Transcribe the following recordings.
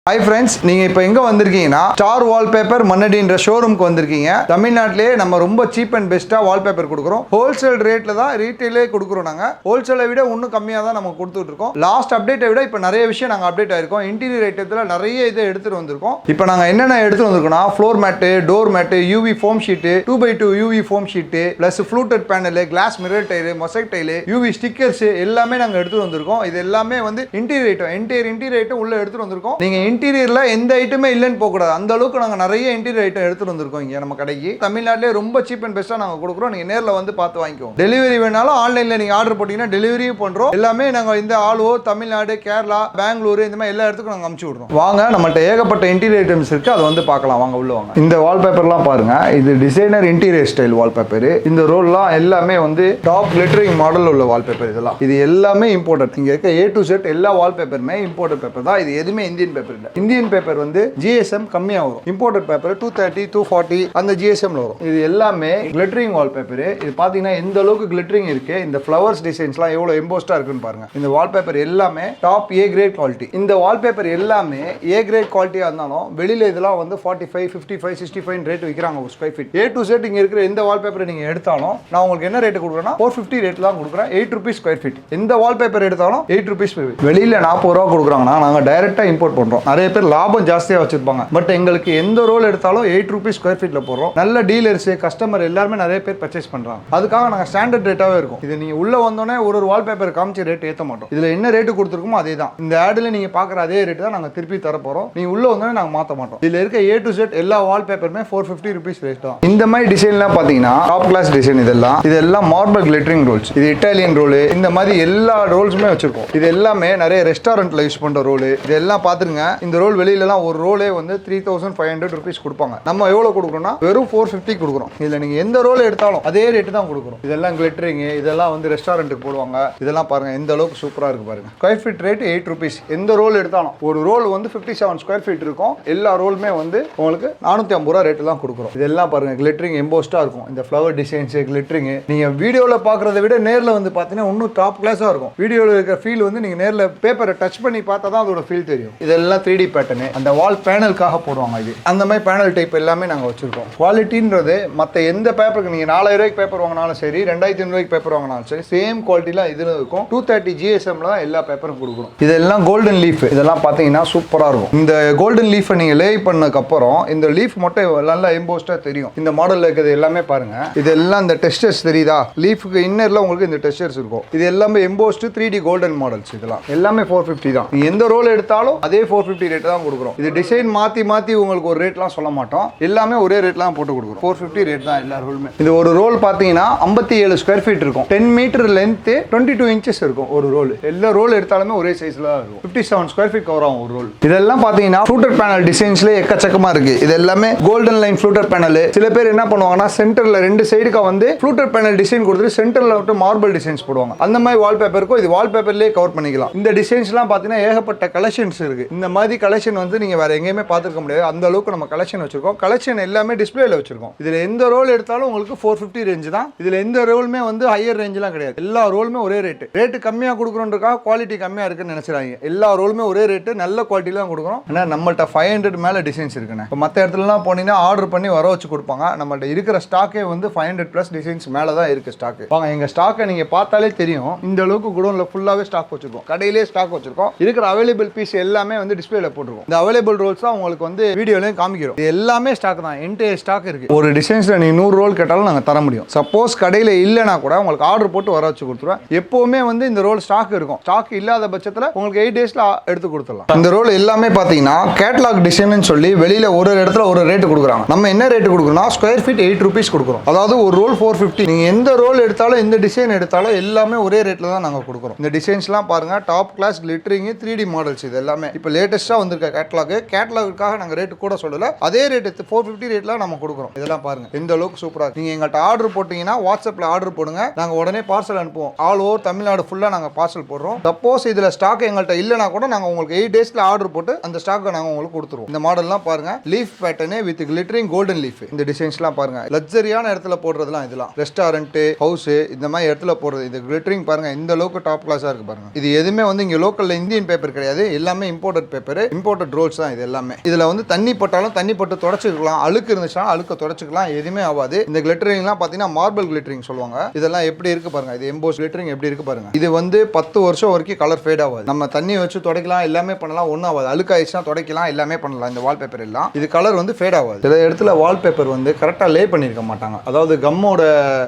Hi friends, நீங்க இப்போ எங்க வந்திருக்கீங்கன்னா ஸ்டார் வால்பேப்பர் மன்னடின்ற ஷோரூம்க்கு வந்திருக்கீங்க. தமிழ்நாட்டிலே நம்ம ரொம்ப சீப் அண்ட் பெஸ்டா வால்பேப்பர் கொடுக்குறோம். ஹோல்சேல் ரேட்ல தான் ரீட்டைலே கொடுக்குறோம். நாங்க ஹோல்சேலை விட இன்னும் கம்மியா தான் நம்ம கொடுத்துட்டு இருக்கோம். லாஸ்ட் அப்டேட்டை விட இப்போ நிறைய விஷயம் நாங்க அப்டேட் ஆயிருக்கோம். இன்டீரியர் ஐட்டத்துல நிறைய இதை எடுத்துட்டு வந்திருக்கோம். இப்போ நாங்க என்னென்ன எடுத்துட்டு வந்திருக்கோம்னா floor mat, door mat, UV foam sheet, 2x2 UV foam sheet, plus fluted panel, glass mirror tile, mosaic tile, UV stickers எல்லாமே நாங்க எடுத்துட்டு வந்திருக்கோம். இது எல்லாமே வந்து இன்டீரியர் ஐட்டம் உள்ள எடுத்துட்டு வந்திருக்கோம். நீங்க இன்டீரியர்ல எந்த ஐட்டமே இல்லைன்னு போகக்கூடாது. அந்த அளவுக்கு நாங்கள் நிறைய இன்டீரியர் ஐட்டம் எடுத்துட்டு வந்திருக்கோம். இங்கே நம்ம கடைக்கு தமிழ்நாட்டிலே ரொம்ப சீப் அண்ட் பெஸ்ட்டாக நாங்கள் கொடுக்குறோம். நீங்கள் நேரில் வந்து பார்த்து வாங்கிக்கோங்க. டெலிவரி வேணாலும் ஆன்லைனில் நீங்கள் ஆர்டர் போட்டிங்கன்னா டெலிவரியும் பண்ணுறோம். எல்லாமே நாங்கள் இந்த ஆல் ஓவர் தமிழ்நாடு, கேரளா, பெங்களூர் இந்த மாதிரி எல்லா இடத்துக்கும் நாங்கள் அனுப்பிச்சு விட்றோம். வாங்க, நம்மள்ட்ட ஏகப்பட்ட இன்டீரியர் ஐட்டம்ஸ் இருக்குது. அதை வந்து பார்க்கலாம். வாங்க உள்ள வாங்க. இந்த வால்பேப்பர்லாம் பாருங்க. இது டிசைனர் இன்டீரியர் ஸ்டைல் வால்பேப்பர். இந்த ரோல்லாம் எல்லாமே வந்து டாப் கிளிட்டரிங் மாடல் உள்ள வால்பேப்பர். இதெல்லாம் இது எல்லாமே இம்போர்ட்டட். இங்கே இருக்க A to Z எல்லா வால்பேப்பருமே இம்போர்ட்டட் பேப்பர் தான். இது எதுவுமே இந்தியன் பேப்பர் இல்லை. இந்தியன் பேப்பர் வந்து GSM கம்மியா வரும். இம்போர்ட்டட் பேப்பர் 230, 240 அந்த GSM வரும். இது எல்லாமே கிளிட்டரிங் வால்பேப்பர். இது பாத்தீங்கன்னா எந்த அளவுக்கு கிளிட்டரிங் இருக்கு, இந்த ஃப்ளவர்ஸ் டிசைன்ஸ்லாம் எவ்வளவு எம்போஸ்டா இருக்குன்னு பாருங்க. இந்த வால்பேப்பர் எல்லாமே டாப் A கிரேட் குவாலிட்டி. இந்த வால்பேப்பர் எல்லாமே A கிரேட் குவாலிட்டியா இருந்தாலும் வெளியில இதெல்லாம் வந்து 45, 55, 65 ரேட் விற்கிறாங்க ஒரு square feet. A to Z இங்க இருக்கிற எந்த வால்பேப்பர் நீங்க எடுத்தாலும் நான் உங்களுக்கு என்ன ரேட் கொடுக்குறேன்னா 450 ரேட் தான் கொடுக்குறேன். 8 rupees ஸ்கொயர் ஃபீட். எந்த வால்பேப்பர் எடுத்தாலும் 8 rupees. வெளியில 40 ரூபா கொடுக்குறாங்கன்னா நாங்க டைரக்டா இம்போர்ட் பண்றோம். நிறைய பேர் லாபம் ஜாஸ்தியா வச்சிருப்பாங்க. பட் எங்களுக்கு எந்த ரோல் எடுத்தாலும் 8 rupees ஸ்கொயர் ஃபீட்ல போடுறோம். நல்ல டீலர்ஸ், கஸ்டமர் எல்லாருமே நிறைய பேர் பர்ச்சேஸ் பண்றாங்க. அதுக்காக நாங்க ஸ்டாண்டர்ட் ரேட்டாவே இருக்கும். இது நீங்க உள்ள வந்தோடனே ஒரு வால்பேப்பர் காமிச்சு ரேட் ஏற்ற மாட்டோம். இதுல என்ன ரேட் கொடுத்துருக்கோமோ அதே தான். இந்த ஆட்ல நீங்க பாக்குற அதே ரேட் தான் நாங்க திருப்பி தர போறோம். நீங்க உள்ள வந்தோடனே நாங்க மாத்த மாட்டோம். இதுல இருக்க A to Z எல்லா வால்பேப்பருமே 450 rupees ரேட் தான். இந்த மாதிரி டிசைன்லாம் பாத்தீங்கன்னா டாப் கிளாஸ் டிசைன். இதெல்லாம் மார்பிள் கிளிட்டரிங் ரோல்ஸ். இது இட்டாலியன் ரோல். இந்த மாதிரி எல்லா ரோல்ஸுமே வச்சிருக்கோம். இது எல்லாமே நிறைய ரெஸ்டாரண்ட்ல யூஸ் பண்ற ரோல். இதெல்லாம் பாத்துருங்க. இந்த ரோல் வெளியில எல்லாம் ஒரு ரோலே வந்து 3500 rupees கொடுப்பாங்க. நம்ம எவ்வளவு கொடுக்குறோம்னா வெறும் 450 கொடுக்குறோம். இதுல நீங்க எந்த ரோல் எடுத்தாலும் அதே ரேட் தான் கொடுக்குறோம். இதெல்லாம் கிளிட்டரிங். இதெல்லாம் வந்து ரெஸ்டாரண்ட்டுக்கு போடுவாங்க. இதெல்லாம் பாருங்க எந்த அளவுக்கு சூப்பரா இருக்கு பாருங்க. Square feet rate 8 rupees. எந்த ரோல் எடுத்தாலும் ஒரு ரோல் வந்து 57 ஸ்கொயர் ஃபீட் இருக்கும். எல்லா ரோலுமே வந்து உங்களுக்கு 450 ரூபா ரேட் தான் கொடுக்குறோம். இதெல்லாம் பாருங்க கிளிட்டரிங் எம்போஸ்டா இருக்கும். இந்த ஃப்ளவர் டிசைன்ஸ், கிளிட்டரிங் நீங்க வீடியோல பாக்குறதை விட நேர்ல வந்து பாத்தீங்கன்னா இன்னும் டாப் கிளாஸா இருக்கும். வீடியோல இருக்க ஃபீல் வந்து நீங்க நேர்ல பேப்பரை டச் பண்ணி பார்த்தா தான் அதோட ஃபீல் தெரியும். இதெல்லாம் 3D பேட்டர்ன். அந்த வால் பேனலுக்காக போடுவாங்க. இது அந்த மாதிரி பேனல் டைப் எல்லாமே நாங்கள் வச்சிருக்கோம். குவாலிட்டின்றது மற்ற எந்த பேப்பருக்கு நீங்கள் 4000 ரூபாய்க்கு பேப்பர் வாங்கினாலும் சரி, 2500 ரூபாய்க்கு பேப்பர் வாங்கினாலும் சரி, சேம் குவாலிட்டிலாம் இதில் இருக்கும். 230 GSMல தான் எல்லா பேப்பரும் கொடுக்குறோம். இதெல்லாம் கோல்டன் லீஃப். இதெல்லாம் பார்த்தீங்கன்னா சூப்பராக இருக்கும். இந்த கோல்டன் லீஃபை நீங்கள் லே பண்ணதுக்கப்புறம் இந்த லீஃப் மட்டும் நல்லா எம்போஸ்டாக தெரியும். இந்த மாடலில் இருக்கிறது எல்லாமே பாருங்க. இதெல்லாம் இந்த டெக்ஸ்டர்ஸ் தெரியுதா? லீஃபுக்கு இன்னர்ல உங்களுக்கு இந்த டெக்ஸ்டர்ஸ் இருக்கும். இது எல்லாமே எம்போஸ்ட் 3D கோல்டன் மாடல்ஸ். இதெல்லாம் எல்லாமே 450 தான். எந்த ரோல் எடுத்தாலும் அதே 450 ரேட் தான் கொடுக்குறோம். இது டிசைன் மாற்றி மாற்றி உங்களுக்கு ஒரு ரேட்லாம் சொல்ல மாட்டோம். எல்லாமே ஒரே ரேட்லாம் போட்டு கொடுக்குறோம். 450 ரேட் தான் எல்லா ரோலுமே. இது ஒரு ரோல் பார்த்தீங்கன்னா 57 ஸ்கொயர் ஃபீட் இருக்கும். 10 மீட்டர் லென்த், 22 inches இருக்கும் ஒரு ரோல். எல்லா ரோல் எடுத்தாலுமே ஒரே சைஸ்ல இருக்கும். 57 ஸ்கொயர் ஃபீட் கவர் ஆகும் ஒரு ரோல். இதெல்லாம் பார்த்தீங்கன்னா ஃப்ளூட்டட் பேனல் டிசைன்ஸ்ல எக்கச்சக்கமா இருக்கு. இது எல்லாமே கோல்டன் லைன் ஃப்ளூட்டட் பேனல். சில பேர் என்ன பண்ணுவாங்கன்னா சென்டர்ல 2 சைடுக்கு வந்து ஃப்ளூட்டட் பேனல் டிசைன் கொடுத்துட்டு சென்டர்ல விட்டு மார்பிள் டிசைன்ஸ் போடுவாங்க. அந்த மாதிரி வால்பேப்பருக்கும் இது வால்பேப்பர்லயே கவர் பண்ணிக்கலாம். இந்த டிசைன்ஸ்லாம் பார்த்தீங்கன்னா ஏகப்பட்ட கலெக்ஷன்ஸ் இருக்கு. இந்த மாதிரி கலெக்ஷன் வந்து நீங்க வேற எங்கேயுமே பார்த்துருக்க முடியாது. அந்த அளவுக்கு நம்ம கலெக்ஷன் வச்சிருக்கோம். கலெக்ஷன் எல்லாமே டிஸ்பிளேல வச்சிருக்கோம். இதுல எந்த ரோல் எடுத்தாலும் உங்களுக்கு 450 ரேஞ்ச் தான். இதுல எந்த ரோலுமே வந்து ஹையர் ரேஞ்ச்லாம் கிடையாது. எல்லா ரோலுமே ஒரே ரேட். ரேட் கம்மியா கொடுக்குறோன்றதுக்காக குவாலிட்டி கம்மியா இருக்குன்னு நினைச்சாங்க. எல்லா ரோலுமே ஒரே ரேட், நல்ல குவாலிட்டில தான் கொடுக்குறோம். ஆனா நம்மள்ட்ட 500 மேல டிசைன்ஸ் இருக்குண்ணே. இப்போ மற்ற இடத்துலலாம் போனீங்கன்னா ஆர்டர் பண்ணி வர வச்சு கொடுப்பாங்க. நம்மள்ட்ட இருக்கிற ஸ்டாக்கே வந்து 500+ டிசைன்ஸ் மேல தான் இருக்கு ஸ்டாக். வாங்க, எங்க ஸ்டாக்கை நீங்க பார்த்தாலே தெரியும். இந்த அளவுக்கு குடோன்ல ஃபுல்லாவே ஸ்டாக் வச்சிருக்கோம். கடையிலே ஸ்டாக் வச்சிருக்கோம். இருக்கிற அவைலபிள் பீஸ் எல்லாமே வந்து டிஸ்பிளேல போட்டுருக்கோம். இந்த அவைலபிள் ரோல்ஸ் தான் உங்களுக்கு வந்து வீடியோலயும் காமிக்கிறோம். இது எல்லாமே ஸ்டாக் தான். என்டையர் ஸ்டாக் இருக்கு. ஒரு டிசைன்ஸ்ல நீ 100 ரோல் கேட்டாலும் நாங்க தர முடியும். சப்போஸ் கடையில இல்லைனா கூட உங்களுக்கு ஆர்டர் போட்டு வர வச்சு கொடுத்துருவோம். எப்பவுமே வந்து இந்த ரோல் ஸ்டாக் இருக்கும். ஸ்டாக் இல்லாத பட்சத்துல உங்களுக்கு 8 daysல எடுத்து கொடுத்துடலாம். இந்த ரோல் எல்லாமே பாத்தீங்கன்னா கேட்டலாக் டிசைன் சொல்லி வெளியில ஒரு இடத்துல ஒரு ரேட் கொடுக்குறாங்க. நம்ம என்ன ரேட் கொடுக்குறோம்னா ஸ்கொயர் ஃபீட் 8 rupees கொடுக்குறோம். அதாவது ஒரு ரோல் 450. நீங்க எந்த ரோல் எடுத்தாலும் எந்த டிசைன் எடுத்தாலும் எல்லாமே ஒரே ரேட்ல தான் நாங்க கொடுக்குறோம். இந்த டிசைன்ஸ்லாம் பாருங்க, top class glittering 3D models. இது எல்லாமே இப்போ லேட்டஸ்டா வந்திருக்க கேட்டலாகுக்காக நாங்க ரேட் கூட சொல்லல. அதே ரேட் 450 ரேட்ல நம்ம கொடுக்குறோம். இதெல்லாம் பாருங்க எந்த அளவுக்கு சூப்பரா இருக்கு. நீங்க எங்கள்கிட்ட ஆர்டர் போட்டீங்கன்னா வாட்ஸ்அப்ல ஆர்டர் போடுங்க. நாங்க உடனே பார்சல் அனுப்புவோம். ஆல் ஓவர் தமிழ்நாடு ஃபுல்லா நாங்க பார்சல் போடுறோம். சப்போஸ் இதுல ஸ்டாக் எங்கள்கிட்ட இல்லைனா கூட நாங்க உங்களுக்கு 8 daysல ஆர்டர் போட்டு அந்த ஸ்டாக் நாங்க உங்களுக்கு கொடுத்துருவோம். இந்த மாடல்லாம் பாருங்க, leaf pattern with glittering golden leaf. இந்த டிசைன்ஸ்லாம் பாருங்க, லக்ஸரியான இடத்துல போடுறதுலாம். இதெல்லாம் ரெஸ்டாரண்ட், ஹவுஸ், இந்த மாதிரி இடத்துல போடுறது. இந்த கிளிட்டரிங் பாருங்க இந்த அளவுக்கு டாப் கிளாஸா இருக்கு பாருங்க. இது எதுவுமே வந்து இங்க லோக்கல்ல இந்தியன் பேப்பர் கிடையாது. எல்லாமே imported paper. Paper imported rolls தான் இது எல்லாமே. இதுல வந்து தண்ணி பட்டாலும் தண்ணி பட்டு தொடச்சிக்கலாம், அழுக்கு இருந்துச்சுன்னா அழுக்க தொடச்சிக்கலாம், எதுவுமே ஆகாது. இந்த கிளிட்டரிங்லாம் பாத்தீங்கன்னா மார்பிள் கிளிட்டரிங் சொல்லுவாங்க. இதெல்லாம் எப்படி இருக்கு பாருங்க, இது எம்போஸ் கிளிட்டரிங் எப்படி இருக்கு பாருங்க. இது வந்து 10 வருஷம் வரைக்கும் கலர் ஃபேட் ஆகாது. நம்ம தண்ணி வச்சு துடைக்கலாம், எல்லாமே பண்ணலாம், ஒன்றும் ஆகாது. அழுக்காயிடுச்சுன்னா துடைக்கலாம், எல்லாமே பண்ணலாம். இந்த வால்பேப்பர் எல்லாம் இது கலர் வந்து ஃபேட் ஆகாது. சில இடத்துல வால்பேப்பர் வந்து கரெக்டாக லே பண்ணியிருக்க மாட்டாங்க, அதாவது கம்மோட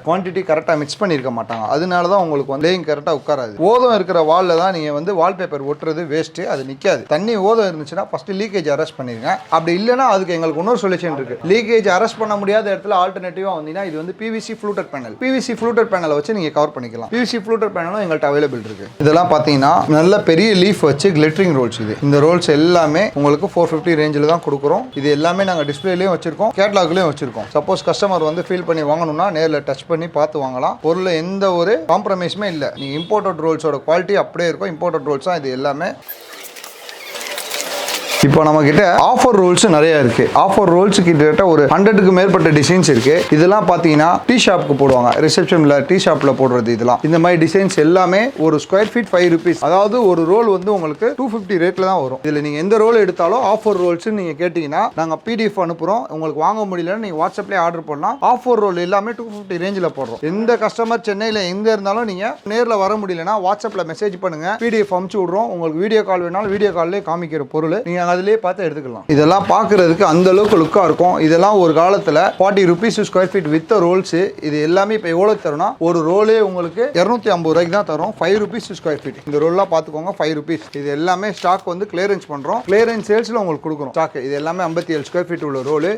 குவான்டிட்டி கரெக்டாக மிக்ஸ் பண்ணியிருக்க மாட்டாங்க. அதனால தான் உங்களுக்கு வந்து லேயிங் கரெக்டாக உட்காராது. ஓதம் இருக்கிற வாலில் தான் நீங்கள் வந்து வால்பேப்பர் ஒட்டுறது வேஸ்ட்டு, அது நிற்காது. தண்ணி ஓதம் இருந்துச்சுன்னா ஃபர்ஸ்ட் லீக்கேஜ் அரெஸ்ட் பண்ணிருங்க. அப்படி இல்லைன்னா அதுக்கு எங்களுக்கு இன்னொரு சொல்யூஷன் இருக்கு. லீக்கேஜ் அரெஸ்ட் பண்ண முடியாத இடத்துல ஆல்டர்னேட்டிவாக வந்தீங்கன்னா இது வந்து PVC fluted panel. PVC fluted பேனலை வச்சு நீங்கள் கவர் பண்ணிக்கலாம். பிவிசி ஃப்ளூட்டட் பேனலும் எங்கள்கிட்ட அவைலபிள் இருக்கு. இதெல்லாம் பார்த்தீங்கன்னா நல்ல பெரிய லீஃப் வச்சு கிளிட்டரிங் ரோல்ஸ். இந்த ரோல்ஸ் எல்லாமே உங்களுக்கு 450 ரேஞ்சில் தான் கொடுக்குறோம். இது எல்லாமே நாங்கள் டிஸ்பிளேலையும் வச்சிருக்கோம், கேட்லாக்லையும் வச்சிருக்கோம். சப்போஸ் கஸ்டமர் வந்து ஃபீல் பண்ணி வாங்கணும்னா நேரில் டச் பண்ணி பார்த்து வாங்கலாம். பொருள் எந்த ஒரு காம்ப்ரமைஸுமே இல்லை. நீங்கள் இம்போர்ட்டட் ரோல்ஸோட குவாலிட்டி அப்படியே இருக்கும். இம்போர்ட்டட் ரோல்ஸ் தான் இது எல்லாமே. இப்போ நம்ம கிட்ட ஆஃபர் ரோல்ஸ் நிறைய இருக்கு. ஆஃபர் ரோல்ஸ் கிட்டத்தட்ட ஒரு 100க்கு மேற்பட்ட டிசைன்ஸ் இருக்கு. இதெல்லாம் பாத்தீங்கன்னா டீ ஷாப்புக்கு போடுவாங்க, ரிசப்ஷன்ல டீ ஷாப்ல போடுறது. இதெல்லாம் இந்த மாதிரி டிசைன்ஸ் எல்லாமே ஒரு ஸ்கொயர் ஃபீட் 5 rupees. அதாவது ஒரு ரோல் வந்து உங்களுக்கு 250 ரேட்ல தான் வரும். இதுல நீங்க எந்த ரோல் எடுத்தாலும் ஆஃபர் ரோல்ஸ் நீங்க கேட்டீங்கன்னா நாங்க PDF அனுப்புறோம். உங்களுக்கு வாங்க முடியலன்னா நீங்க வாட்ஸ்அப்லயே ஆர்டர் பண்ணலாம். ஆஃபர் ரோல் எல்லாமே 250 ரேஞ்சில் போடுறோம். எந்த கஸ்டமர் சென்னையில எங்க இருந்தாலும் நீங்க நேரில் வர முடியலன்னா வாட்ஸ்அப்ல மெசேஜ் பண்ணுங்க, PDF அனுப்பிச்சு விடுறோம். உங்களுக்கு வீடியோ கால் வேணாலும் வீடியோ கால்லே காமிக்கிற பொருள் நீங்க அதிலே பார்த்து எடுத்துக்கலாம். இதெல்லாம் பார்க்கறதுக்கு அந்த அளவுக்கு லுக்கா இருக்கும். இதெல்லாம் ஒரு காலத்துல 40 rupees square feet with rolls. இது எல்லாமே இப்போ எவ்வளவு தரும்னா ஒரு ரோலே உங்களுக்கு 250 ரூபாய்க்கு தான் தரும். 5 rupees ஸ்கொயர் ஃபீட். இந்த ரோல்லாம் பார்த்துக்கோங்க, 5 rupees. இது எல்லாமே ஸ்டாக் வந்து கிளியரன்ஸ் பண்றோம். கிளியரன்ஸ் சேல்ஸ்ல உங்களுக்கு கொடுக்குறோம் ஸ்டாக். இது எல்லாமே 57 ஸ்கொயர் ஃபீட் உள்ள ரோல்.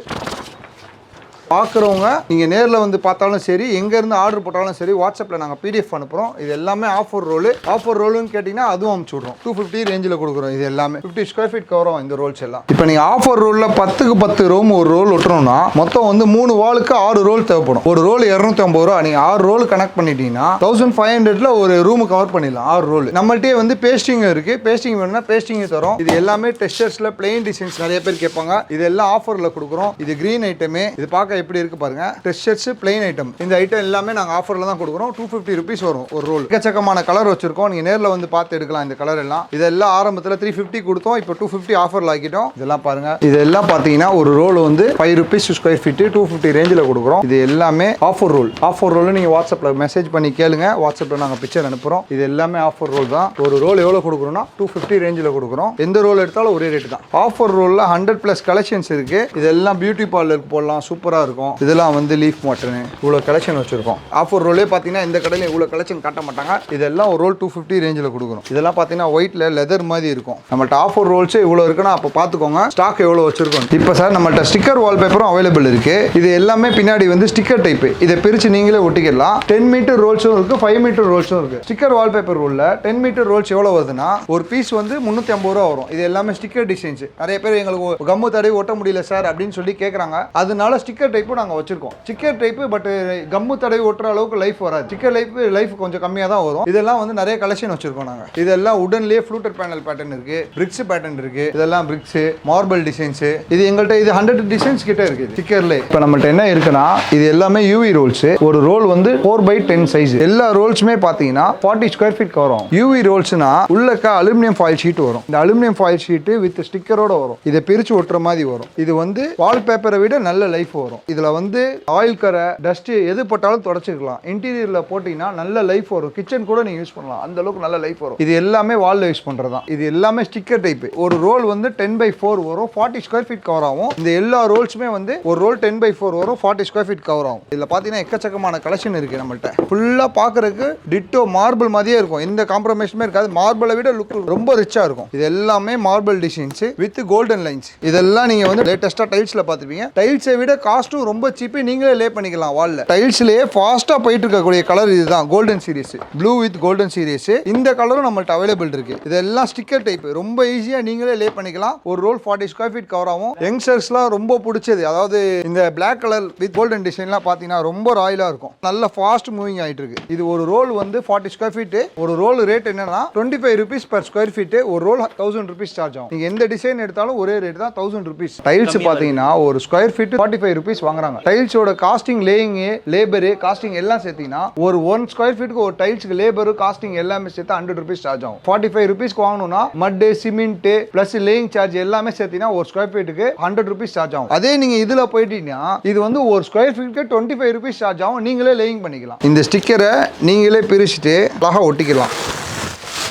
பார்க்குறவங்க நீங்கள் நேரில் வந்து பார்த்தாலும் சரி, எங்கேருந்து ஆர்டர் போட்டாலும் சரி, வாட்ஸ்அப்பில் நாங்கள் PDF அனுப்புகிறோம். இது எல்லாமே ஆஃபர் ரோல். ஆஃபர் ரோலுன்னு கேட்டிங்கன்னா அதுவும் அனுப்பிச்சு விட்றோம். 250 ரேஞ்சில் கொடுக்குறோம். இது எல்லாமே 50 ஸ்கொயர் ஃபீட் கவரும் இந்த ரோல்ஸ் எல்லாம். இப்போ நீங்கள் ஆஃபர் ரோலில் 10க்கு 10 ரூம் ஒரு ரோல் ஒட்டுறோம்னா மொத்தம் வந்து 3 வாலுக்கு 6 ரோல் தேவைப்படும். ஒரு ரோல் 250 ரூபா. நீங்கள் 6 ரோல் கனெக்ட் பண்ணிட்டீங்கன்னா 1500ல ஒரு ரூம் கவர் பண்ணிடலாம். 6 ரோல். நம்மள்ட்டே வந்து பேஸ்டிங் இருக்குது. பேஸ்டிங் வேணும்னா பேஸ்டிங் தரோம். இது எல்லாமே டெக்ஸ்டர்ஸில் பிளெயின் டிசைன்ஸ் நிறைய பேர் கேட்பாங்க. இது எல்லாம் ஆஃபரில் கொடுக்குறோம். இது கிரீன் ஐட்டமே. இது பார்க்க எப்படி இருக்கு பாருங்க. Textures plain item. இந்த ஐட்டம் எல்லாமே நாங்க ஆஃபர்ல தான் கொடுக்குறோம். 250 rupees வரும் ஒரு ரோல். எக்கச்சக்கமான கலர் வச்சிருக்கோம். நீங்க நேர்ல வந்து பார்த்து எடுக்கலாம். இந்த கலர் எல்லாம் இதெல்லாம் ஆரம்பத்துல 350 கொடுத்தோம். இப்போ 250 ஆஃபர்ல ஆக்கிட்டோம். இதெல்லாம் பாருங்க. இதெல்லாம் பாத்தீங்கன்னா ஒரு ரோல் வந்து 5 rupees ஸ்கொயர் ஃபீட் 250 ரேஞ்சில் கொடுக்குறோம். இது எல்லாமே ஆஃபர் ரோல். ஆஃபர் ரோல் நீங்க வாட்ஸ்அப்ல மெசேஜ் பண்ணி கேளுங்க. வாட்ஸ்அப்ல நாங்க பிக்சர் அனுப்புறோம். இது எல்லாமே ஆஃபர் ரோல் தான். ஒரு ரோல் எவ்வளவு கொடுக்குறோம்னா 250 ரேஞ்சில் கொடுக்குறோம். எந்த ரோல் எடுத்தாலும் ஒரே ரேட் தான். ஆஃபர் ரோல்ல 100+ கலெக்ஷன்ஸ் இருக்கு. இதெல்லாம் பியூட்டி பார்லருக்கு போடலாம், சூப்பரா இருக்கும். இதெல்லாம் வந்து லீஃப் மாட்டனு இவ்வளோ கலெக்ஷன் வச்சிருக்கோம். ஆஃபர் ரோலே பார்த்தீங்கன்னா இந்த கடையில் இவ்வளோ கலெக்ஷன் காட்ட மாட்டாங்க. இதெல்லாம் ஒரு ரோல் 250 ரேஞ்சில் கொடுக்குறோம். இதெல்லாம் பார்த்தீங்கன்னா ஒயிட்ல லெதர் மாதிரி இருக்கும். நம்மள்ட்ட ஆஃபர் ரோல்ஸ் இவ்வளோ இருக்குன்னா அப்போ பார்த்துக்கோங்க ஸ்டாக் எவ்வளோ வச்சிருக்கோம். இப்போ சார் நம்மள்ட்ட ஸ்டிக்கர் வால்பேப்பரும் அவைலபிள் இருக்கு. இது எல்லாமே பின்னாடி வந்து ஸ்டிக்கர் டைப். இதை பிரிச்சு நீங்களே ஒட்டிக்கலாம். 10 மீட்டர் ரோல்ஸும் இருக்கு, 5 மீட்டர் ரோல்ஸும் இருக்கு. ஸ்டிக்கர் வால்பேப்பர் ரோல்ல 10 மீட்டர் ரோல்ஸ் எவ்வளோ வருதுன்னா ஒரு பீஸ் வந்து 350 ரூபா வரும். இது எல்லாமே ஸ்டிக்கர் டிசைன்ஸ். நிறைய பேர் எங்களுக்கு கம்மு தடவை ஒட்ட முடியல சார் அப்படின்னு சொல்லி கேட்குறாங்க. அதனால ஸ்டிக்கர் டைப்பும் நாங்கள் வச்சிருக்கோம். ஸ்டிக்கர் டைப் பட் கம்மு தடவை ஒட்டுற அளவுக்கு லைஃப் வராது. ஸ்டிக்கர் லைஃப் கொஞ்சம் கம்மியாக தான் வரும். இதெல்லாம் வந்து நிறைய கலெக்ஷன் வச்சிருக்கோம் நாங்கள். இதெல்லாம் உடன்லேயே ஃப்ளூட்டட் பேனல் பேட்டர்ன் இருக்கு, பிரிக்ஸ் பேட்டர்ன் இருக்கு. இதெல்லாம் பிரிக்ஸ், மார்பிள் டிசைன்ஸ். இது எங்கள்கிட்ட இது 100 டிசைன்ஸ் கிட்ட இருக்கு ஸ்டிக்கர்ல. இப்போ நம்மள்ட்ட என்ன இருக்குன்னா இது எல்லாமே யூவி ரோல்ஸ். ஒரு ரோல் வந்து 4x10 சைஸ். எல்லா ரோல்ஸுமே பார்த்தீங்கன்னா 40 ஸ்கொயர் ஃபீட் வரும். யூவி ரோல்ஸ்னா உள்ளக்க அலுமினியம் ஃபாயில் ஷீட் வரும். இந்த அலுமினியம் ஃபாயில் ஷீட் வித் ஸ்டிக்கரோட வரும். இதை பிரிச்சு ஒட்டுற மாதிரி வரும். இது வந்து வால்பேப்பரை விட நல்ல லைஃப் வரும். இதுல வந்து ஆயில் கரை, டஸ்ட் எது போட்டாலும் தொடச்சிக்கலாம். இன்டீரியர்ல போட்டீங்கன்னா நல்ல லைஃப் வரும். கிச்சன் கூட நீங்க யூஸ் பண்ணலாம். அந்த அளவுக்கு நல்ல லைஃப் வரும். இது எல்லாமே வால்ல யூஸ் பண்றதா. இது எல்லாமே ஸ்டிக்கர் டைப். ஒரு ரோல் வந்து 10x4 வரும். 40 ஸ்கொயர் ஃபீட் கவர் ஆகும். இந்த எல்லா ரோல்ஸுமே வந்து ஒரு ரோல் 10x4 வரும். 40 ஸ்கொயர் ஃபீட் கவர் ஆகும். இதுல பாத்தீங்கன்னா எக்கச்சக்கமான கலெக்ஷன் இருக்கு நம்மள்ட்ட. ஃபுல்லா பாக்குறதுக்கு டிட்டோ மார்பிள் மாதிரியே இருக்கும். எந்த காம்ப்ரமைஸுமே இருக்காது. மார்பிளை விட லுக் ரொம்ப ரிச்சா இருக்கும். இது எல்லாமே marble designs with golden lines. இதெல்லாம் நீங்க வந்து லேட்டஸ்டா டைல்ஸ்ல பாத்துப்பீங்க. டைல்ஸை விட காஸ்ட்டும் ரொம்ப சீப். நீங்களே லே பண்ணிக்கலாம். வால்ல டைல்ஸ்லயே ஃபாஸ்டா போயிட்டு இருக்கக்கூடிய கலர் இதுதான். Golden series, blue with golden series. இந்த கலரும் நம்மள்ட்ட அவைலபிள் இருக்கு. இதெல்லாம் ஸ்டிக்கர் டைப். ரொம்ப ஈஸியா நீங்களே லே பண்ணிக்கலாம். ஒரு ரோல் 40 ஸ்கொயர் ஃபீட் கவர் ஆகும். யங்ஸ்டர்ஸ்லாம் ரொம்ப பிடிச்சது. அதாவது இந்த பிளாக் கலர் வித் கோல்டன் டிசைன்லாம் பாத்தீங்கன்னா ரொம்ப ராயலா இருக்கும். நல்ல ஃபாஸ்ட் மூவிங் ஆயிட்டு இருக்கு. இது ஒரு ரோல் வந்து 40 ஸ்கொயர் ஃபீட். ஒரு ரோல் ரேட் என்னன்னா 25 rupees per ஸ்கொயர் ஃபீட். ஒரு ரோல் 1000 rupees சார்ஜ் ஆகும். நீங்க எந்த டிசைன் எடுத்தாலும் ஒரே ரேட் தான் 1000 rupees. டைல்ஸ் பாத்தீங்கன்னா ஒரு ஸ்கொயர் ஃபீட் 45 rupees வாங்குறாங்க. டைல்ஸோட காஸ்டிங், லேயிங், லேபர், காஸ்டிங் எல்லாம் சேர்த்தீங்கன்னா ஒரு 1 ஸ்கொயர் ஃபீட்டுக்கு ஒரு டைல்ஸ்க்கு லேபர், காஸ்டிங் எல்லாமே சேர்த்து 100 rupees சார்ஜ் ஆகும். 45 rupeesக்கு வாங்கணும்னா மட், சிமெண்ட் பிளஸ் லேயிங் சார்ஜ் எல்லாமே சேர்த்தீங்கன்னா ஒரு ஸ்கொயர் ஃபீட்டுக்கு 100 rupees சார்ஜ் ஆகும். அதே நீங்க இதுல போயிட்டீங்கன்னா இது வந்து ஒரு ஸ்கொயர் ஃபீட்டுக்கு 25 rupees சார்ஜ் ஆகும். நீங்களே லேயிங் பண்ணிக்கலாம். இந்த ஸ்டிக்கரை நீங்களே பிரிச்சுட்டு அழகா ஒட்டிக்கலாம்.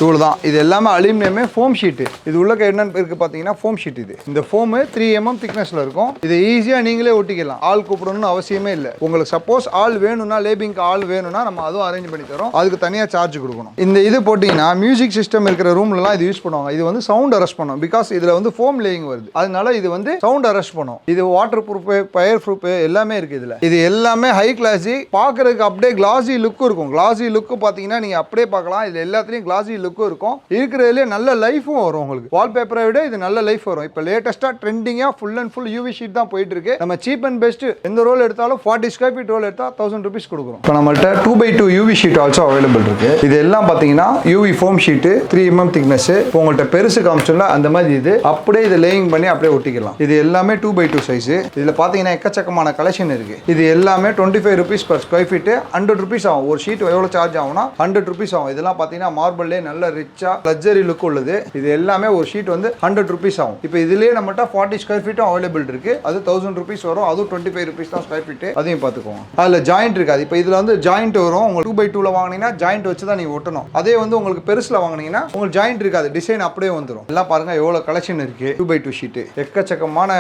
இவ்வளோதான். இது எல்லாமே அலுமினியமே ஃபோம் ஷீட்டு. இது உள்ள என்னன்னு இருக்கு பார்த்தீங்கன்னா ஃபோம் ஷீட். இது இந்த ஃபோம் 3 mm திக்னஸ்ல இருக்கும். இது ஈஸியாக நீங்களே ஒட்டிக்கலாம். ஆள் கூப்பிடணும்னு அவசியமே இல்லை. உங்களுக்கு சப்போஸ் ஆள் வேணும்னா, லேபிங்க்கு ஆள் வேணும்னா நம்ம அதுவும் அரேஞ்ச் பண்ணி தரோம். அதுக்கு தனியாக சார்ஜ் கொடுக்கணும். இந்த இது போட்டிங்கன்னா மியூசிக் சிஸ்டம் இருக்கிற ரூம்லலாம் இது யூஸ் பண்ணுவாங்க. இது வந்து சவுண்ட் அரெஸ்ட் பண்ணும். பிகாஸ் இதில் வந்து ஃபோம் லேயிங் வருது. அதனால இது வந்து சவுண்ட் அரெஸ்ட் பண்ணும். இது வாட்டர் ப்ரூஃப், ஃபயர் ப்ரூஃப் எல்லாமே இருக்கு இதில். இது எல்லாமே ஹை கிளாஸி, பார்க்கறதுக்கு அப்படியே கிளாஸி லுக் இருக்கும். கிளாஸி லுக் பார்த்தீங்கன்னா நீங்கள் அப்படியே பார்க்கலாம். இதில் எல்லாத்துலேயும் கிளாஸி லுக்கும் இருக்கும். இருக்கிறதுலே நல்ல லைஃபும் வரும். உங்களுக்கு வால்பேப்பரை விட இது நல்ல லைஃப் வரும். இப்போ லேட்டஸ்டா ட்ரெண்டிங்கா full and full UV sheet தான் போயிட்டு இருக்கு. நம்ம சீப் அண்ட் பெஸ்ட் எந்த ரோல் எடுத்தாலும் 40 ஸ்கொயர் ஃபீட் ரோல் எடுத்தா 1000 rupees கொடுக்குறோம். இப்போ நம்மள்ட்ட 2x2 UV sheet also available இருக்கு. இது எல்லாம் பார்த்தீங்கன்னா UV foam sheet 3 mm thickness. இப்போ உங்கள்கிட்ட பெருசு காமிச்சோம்ல அந்த மாதிரி இது அப்படியே இதை லேயிங் பண்ணி அப்படியே ஒட்டிக்கலாம். இது எல்லாமே 2x2 சைஸ். இதுல பார்த்தீங்கன்னா எக்கச்சக்கமான கலெக்ஷன் இருக்கு. இது எல்லாமே 25 rupees per square feet. 100 rupees ஆகும். ஒரு ஷீட் எவ்வளவு சார்ஜ் ஆகும்னா 100 rupees ஆகும். இதெல்லாம் பார்த்தீங்கன்னா மார்பிள்லே நல்ல ரிச்சா லக்ஸரி லுக் உள்ளது. இது எல்லாமே ஒரு ஷீட் வந்து 100 rupees ஆகும். இப்போ இதுலயே நம்மட்ட 40 ஸ்கொயர் ஃபீட்டும் அவைலபிள் இருக்கு. அது 1000 rupees வரும். அது 25 rupees தான் ஸ்கொயர் ஃபீட். அதையும் பார்த்துக்கோங்க. அதுல ஜாயிண்ட் இருக்காது. இப்போ இதுல வந்து ஜாயிண்ட் வரும். உங்களுக்கு 2x2ல வாங்குனீங்கன்னா ஜாயிண்ட் வச்சு தான் நீங்க ஒட்டணும். அதே வந்து உங்களுக்கு பெருசுல வாங்குனீங்கன்னா உங்களுக்கு ஜாயிண்ட் இருக்காது. டிசைன் அப்படியே வந்துடும். எல்லாம் பாருங்க எவ்வளவு கலெக்ஷன் இருக்கு. 2x2 ஷீட் எக்கச்சக்கமான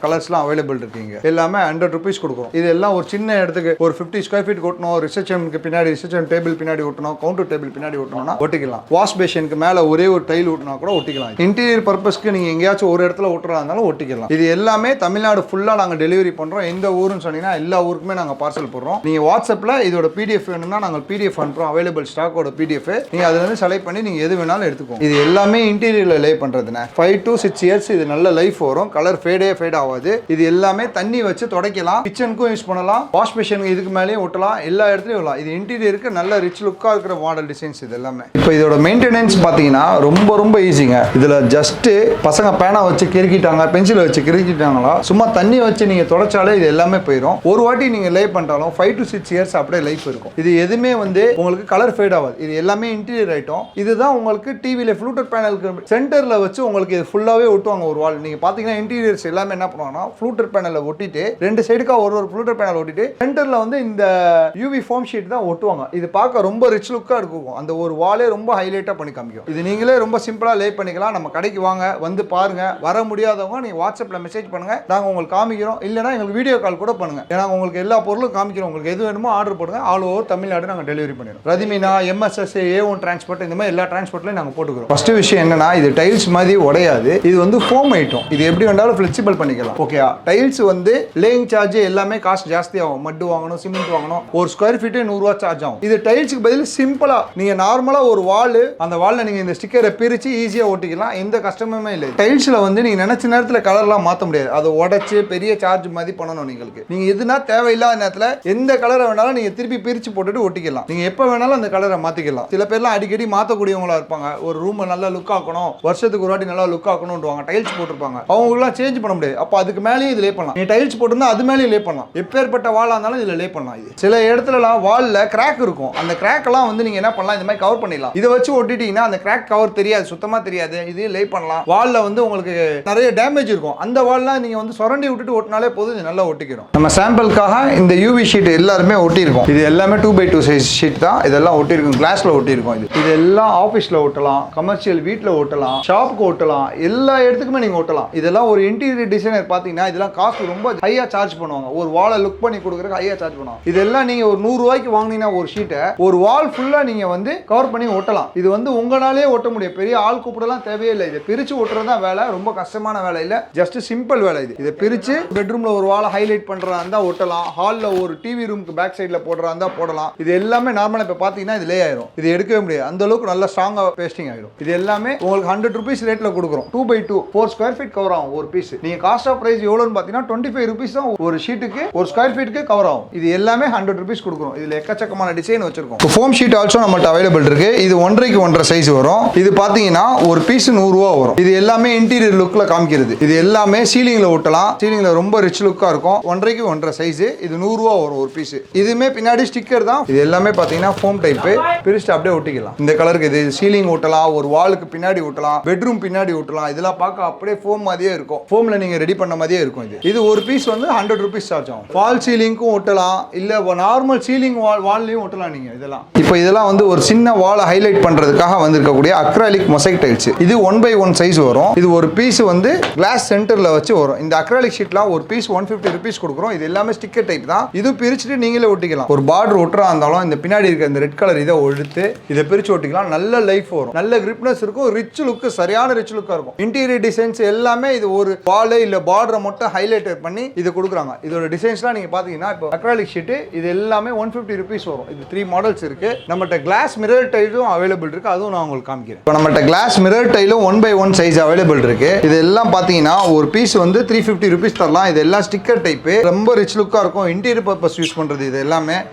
கலர்ஸ்லாம் அவைலபிள் இருக்குங்க. எல்லாமே 100 rupees கொடுக்குறோம். இது எல்லாம் ஒரு சின்ன இடத்துக்கு ஒரு 50 ஸ்கொயர் ஃபீட் ஒட்டணும். ரிசப்ஷனுக்கு பின்னாடி, ரிசப்ஷன் டேபிள் பின்னாடி ஒட்டணும், கவுண்டர் டேபிள் பின்னாடி ஒட்டணும்னா ஒட்டிக்கலாம். வாஷ் பேஷனுக்கு மேல ஒரே ஒரு டைல் ஒட்டினா கூட ஒட்டிக்கலாம். இன்டீரியர் பர்பஸ்க்கு நீங்க எங்கேயாச்சும் ஒரு இடத்துல ஒட்டுறதா இருந்தாலும் ஒட்டிக்கலாம். இது எல்லாமே தமிழ்நாடு ஃபுல்லா நாங்க டெலிவரி பண்றோம். எந்த ஊருன்னு சொன்னீங்கன்னா எல்லா ஊருக்குமே நாங்க பார்சல் போடுறோம். நீங்க வாட்ஸ்அப்ல இதோட PDF வேணும்னா நாங்க PDF அனுப்புறோம். அவைலபிள் ஸ்டாக்கோட PDF நீங்க அதுல இருந்து செலக்ட் பண்ணி நீங்க எது வேணாலும் எடுத்துக்கோங்க. இது எல்லாமே இன்டீரியர்ல லே பண்றதுனா 5 to 6 years இது நல்ல லைஃப் வரும். கலர் ஃபேட் ஆகாது. இது எல்லாமே தண்ணி வச்சு துடைக்கலாம். கிச்சனுக்கும் யூஸ் பண்ணலாம். வாஷ் பேஷனுக்கு இதுக்கு மேலேயும் ஒட்டலாம். எல்லா இடத்துலயும் வரலாம். இது இன்டீரியருக்கு நல்ல ரிச் லுக்கா இருக்கிற மாடல் டிசைன்ஸ். இது எல்லாமே இப்போ இதோட மெயின்டெனன்ஸ் பாத்தீங்கன்னா ரொம்ப ஈஸிங்க. இதுல ஜஸ்ட் பசங்க பேனா வச்சு கிறுக்கிட்டாங்க, பென்சில் வச்சு கிறுக்கிட்டாங்களா, சும்மா தண்ணி வச்சு நீங்க தொடச்சாலே இது எல்லாமே போயிடும். ஒரு வாட்டி நீங்க லே பண்ணிட்டாலும் 5 to 6 years அப்படியே லைஃப் இருக்கும். இது எதுவுமே வந்து உங்களுக்கு கலர் ஃபேட் ஆகாது. இது எல்லாமே இன்டீரியர் ஐட்டம். இதுதான் உங்களுக்கு டிவில ஃப்ளூட்டர் பேனலுக்கு சென்டர்ல வச்சு உங்களுக்கு இது ஃபுல்லாவே ஒட்டுவாங்க. ஒரு வால் நீங்க பாத்தீங்கன்னா இன்டீரியர்ஸ் எல்லாமே என்ன பண்ணுவாங்கன்னா ஃப்ளூட்டர் பேனலை ஒட்டிட்டு ரெண்டு சைடுக்கா ஒரு ஃப்ளூட்டர் பேனல் ஒட்டிட்டு சென்டர்ல வந்து இந்த யூவி ஃபோம் ஷீட் தான் ஒட்டுவாங்க. இது பார்க்க ரொம்ப ரிச் லுக்கா இருக்கும். அந்த ஒரு வாலே ரொம்ப ஹைலைட்டா பண்ணி காமிக்கும். இது நீங்களே ரொம்ப சிம்பிளா லே பண்ணிக்கலாம். நம்ம கடைக்கு வாங்க, வந்து பாருங்க. வர முடியாதவங்க நீங்க வாட்ஸ்அப்ல மெசேஜ் பண்ணுங்க. நாங்க உங்களுக்கு காமிக்கிறோம். இல்லனா எங்களுக்கு வீடியோ கால் கூட பண்ணுங்க. ஏன்னா உங்களுக்கு எல்லா பொருளும் காமிக்கிறோம். உங்களுக்கு எது வேணுமோ ஆர்டர் போடுங்க. ஆல் ஓவர் தமிழ்நாடு நாங்க டெலிவரி பண்ணிடுறோம். ரதிமினா, MSS, A1 டிரான்ஸ்போர்ட் இந்த மாதிரி எல்லா டிரான்ஸ்போர்ட்லயும் நாங்க போட்டுக்கிறோம். ஃபர்ஸ்ட் விஷயம் என்னன்னா இது டைல்ஸ் மாதிரி உடையாது. இது வந்து ஃபோம் ஐட்டம். இது எப்படி வேணாலும் ஃபிளெக்சிபிள் பண்ணிக்கலாம். ஓகேயா? டைல்ஸ் வந்து லேயிங் சார்ஜ் எல்லாமே காஸ்ட் ஜாஸ்தி ஆகும். மட் வாங்கணும், சிமெண்ட் வாங்கணும். ஒரு ஸ்கொயர் ஃபீட் 100 ரூபாய் சார்ஜ் ஆகும். இது டைல்ஸ்க்கு பதில் சிம்பிளா நீங்க நார்மலா ஒரு வால், அந்த வால்ல நீங்க இந்த ஸ்டிக்கரை பிரிச்சு ஈஸியா ஒட்டிக்கலாம். எந்த கஷ்டமுமே இல்லை. டைல்ஸ்ல வந்து நீங்க நினைச்ச நேரத்துல கலர்லாம் மாத்த முடியாது. அதை உடைச்சு பெரிய சார்ஜ் மாதிரி பண்ணணும். நீங்க எதுனா தேவையில்லாத நேரத்துல எந்த கலரை வேணாலும் நீங்க திருப்பி பிரிச்சு போட்டுட்டு ஒட்டிக்கலாம். நீங்க எப்ப வேணாலும் அந்த கலரை மாத்திக்கலாம். சில பேர்லாம் அடிக்கடி மாத்தக்கூடியவங்களா இருப்பாங்க. ஒரு ரூம் நல்லா லுக் ஆக்கணும், வருஷத்துக்கு ஒரு வாட்டி நல்லா லுக் ஆக்கணும்ன்றாங்க. டைல்ஸ் போட்டிருப்பாங்க. அவங்களுக்குலாம் சேஞ்ச் பண்ண முடியாது. அப்ப அதுக்கு மேலேயும் இது லே பண்ணலாம். நீ டைல்ஸ் போட்டிருந்தா அது மேலேயும் லே பண்ணலாம். எப்பேற்பட்ட வாலா இருந்தாலும் இதுல லே பண்ணலாம். இது சில இடத்துலலாம் வால்ல கிராக் இருக்கும். அந்த கிராக் எல்லாம் வந்து நீங்க என்ன பண்ணலாம், இந்த மாதிரி கவர் பண்ணிடலாம். இதை வச்சு ஒட்டிட்டீங்கன்னா அந்த கிராக் கவர் தெரியாது, சுத்தமா தெரியாது. இது லே பண்ணலாம். வால்ல வந்து உங்களுக்கு நிறைய டேமேஜ் இருக்கும். அந்த வால்லாம் நீங்க வந்து சுரண்டி விட்டுட்டு ஒட்டினாலே போதும். இது நல்லா ஒட்டிக்கிறோம். நம்ம சாம்பிளுக்காக இந்த யூவி ஷீட் எல்லாருமே ஒட்டியிருக்கோம். இது எல்லாமே 2x2 சைஸ் ஷீட் தான். இதெல்லாம் ஒட்டியிருக்கும். கிளாஸ்ல ஒட்டியிருக்கோம். இது எல்லாம் ஆஃபீஸ்ல ஒட்டலாம், கமர்ஷியல் வீட்டில் ஒட்டலாம், ஷாப்புக்கு ஒட்டலாம், எல்லா இடத்துக்குமே நீங்க ஒட்டலாம். இதெல்லாம் ஒரு இன்டீரியர் டிசைனர் பாத்தீங்கன்னா இதெல்லாம் காஸ்ட் ரொம்ப ஹையா சார்ஜ் பண்ணுவாங்க. ஒரு வாலை லுக் பண்ணி கொடுக்குறதுக்கு ஹையா சார்ஜ் பண்ணுவாங்க. இதெல்லாம் நீங்க ஒரு 100 ரூபாய்க்கு வாங்கினீங்கன்னா ஒரு ஷீட்டை ஒரு வால் ஃபுல்லா நீங்க வந்து கவர் பண்ணி ஒட்டலாம். இது வந்து உங்களாலே ஒட்ட முடியும். பெரிய ஆள் கூப்பிடலாம் தேவையே இல்லை. இதை பிரிச்சு ஒட்டுறதுதான் வேலை. ரொம்ப கஷ்டமான வேலை இல்லை. ஜஸ்ட் சிம்பிள் வேலை இது. இதை பிரிச்சு பெட்ரூம்ல ஒரு வாலை ஹைலைட் பண்றதா இருந்தா ஒட்டலாம். ஹால்ல ஒரு டிவி ரூமுக்கு பேக் சைடுல போடுறதா இருந்தா போடலாம். இது எல்லாமே நார்மலா இப்ப பாத்தீங்கன்னா இது லே ஆயிரும். இது எடுக்கவே முடியாது. அந்த அளவுக்கு நல்ல ஸ்ட்ராங்கா பேஸ்டிங் ஆயிடும். இது எல்லாமே உங்களுக்கு 100 rupees ரேட்ல கொடுக்குறோம். 2x2 4 ஸ்கொயர் ஃபீட் கவர் ஆகும் ஒரு பீஸ். நீங்க காஸ்ட் ஆஃப் பிரைஸ் எவ்வளவுன்னு பாத்தீங்கன்னா 25 rupees தான் ஒரு ஷீட்டுக்கு, ஒரு ஸ்கொயர் ஃபீட்டுக்கு கவர் ஆகும். இது எல்லாமே 100 rupees கொடுக்குறோம். இதுல எக்கச்சக்கமான டிசைன் வச்சிருக்கோம். ஃபோம் ஷீட் ஆல்சோ நம்மள்ட்ட அவைலபிள் இருக்கு. இது 1.5 1.5 சைஸ் வரும். இது பாத்தீங்கன்னா ஒரு பீஸ் 100 ரூபா வரும். இது எல்லாமே இன்டீரியர் லுக்ல காமிக்கிறது. இது எல்லாமே சீலிங்ல ஒட்டலாம். சீலிங்ல ரொம்ப ரிச் லுக்கா இருக்கும். 1.5 சைஸ். இது 100 ரூபா வரும் ஒரு பீஸ். இதுமே பின்னாடி ஸ்டிக்கர் தான். இது எல்லாமே பாத்தீங்கன்னா ஃபோம் டைப். பிரிச்சு அப்படியே ஒட்டிக்கலாம். இந்த கலருக்கு இது சீலிங் ஒட்டலாம், ஒரு வாலுக்கு பின்னாடி ஒட்டலாம், பெட்ரூம் பின்னாடி ஒட்டலாம். இதெல்லாம் பார்க்க அப்படியே ஃபோம் மாதிரியே இருக்கும். ஃபோம்ல நீங்க ரெடி பண்ண மாதிரியே இருக்கும். இது ஒரு பீஸ் வந்து 100 ரூபீஸ் சார்ஜ் ஆகும். ஃபால் சீலிங்க்கும் ஒட்டலாம், இல்ல நார்மல் சீலிங் வால்லையும் ஒட்டலாம் நீங்க. இதெல்லாம் இப்போ இதெல்லாம் வந்து ஒரு சின்ன வாலை ஹைலைட் பண்றதுக்காக வந்திருக்கக்கூடிய அக்ராலிக் மொசைக் டைல்ஸ். இது 1/1 சைஸ் வரும். இது ஒரு பீஸ் வந்து கிளாஸ் சென்டர்ல வச்சு வரும். இந்த அக்ராலிக் ஷீட்லாம் ஒரு பீஸ் 150 ரூபீஸ் கொடுக்குறோம். இது எல்லாமே ஸ்டிக்கர் டைப் தான். இது பிரிச்சுட்டு நீங்களே ஒட்டிக்கலாம். ஒரு பார்டர் ஒட்டுறா இருந்தாலும் இந்த பின்னாடி இருக்க இந்த ரெட் கலர் இதை எடுத்து இதை பிரிச்சு ஒட்டிக்கலாம். நல்ல லைஃப் வரும், நல்ல கிரிப்னஸ் இருக்கும், ரிச் லுக், சரியான ரிச் லுக்கா இருக்கும். இன்டீரியர் டிசைன்ஸ் எல்லாமே இது ஒரு வால் இல்ல பார்டரை மட்டும் ஹைலைட் பண்ணி இது கொடுக்குறாங்க. இதோட டிசைன்ஸ்லாம் நீங்க பாத்தீங்கன்னா இப்போ அக்ராலிக் ஷீட் இது எல்லாமே 150 ரூபீஸ் வரும். இது 3 மாடல்ஸ் இருக்கு. நம்மகிட்ட கிளாஸ் மிரர் டைலும் அவைலபிள் இருக்கு. அதுவும் நான் உங்களுக்கு காமிக்கிறேன். இப்போ நம்மகிட்ட கிளாஸ் மிரர் டைலும் 1/1 சைஸ் அவைலபிள் இருக்கு. இது எல்லாம் பாத்தீங்கன்னா ஒரு பீஸ் வந்து 350 ரூபீஸ் தரலாம். இது எல்லாம் ஸ்டிக்கர் டைப், ரொம்ப ரிச் லுக்கா இருக்கும். இன்டீரியர் பர்பஸ் யூஸ் பண்றது.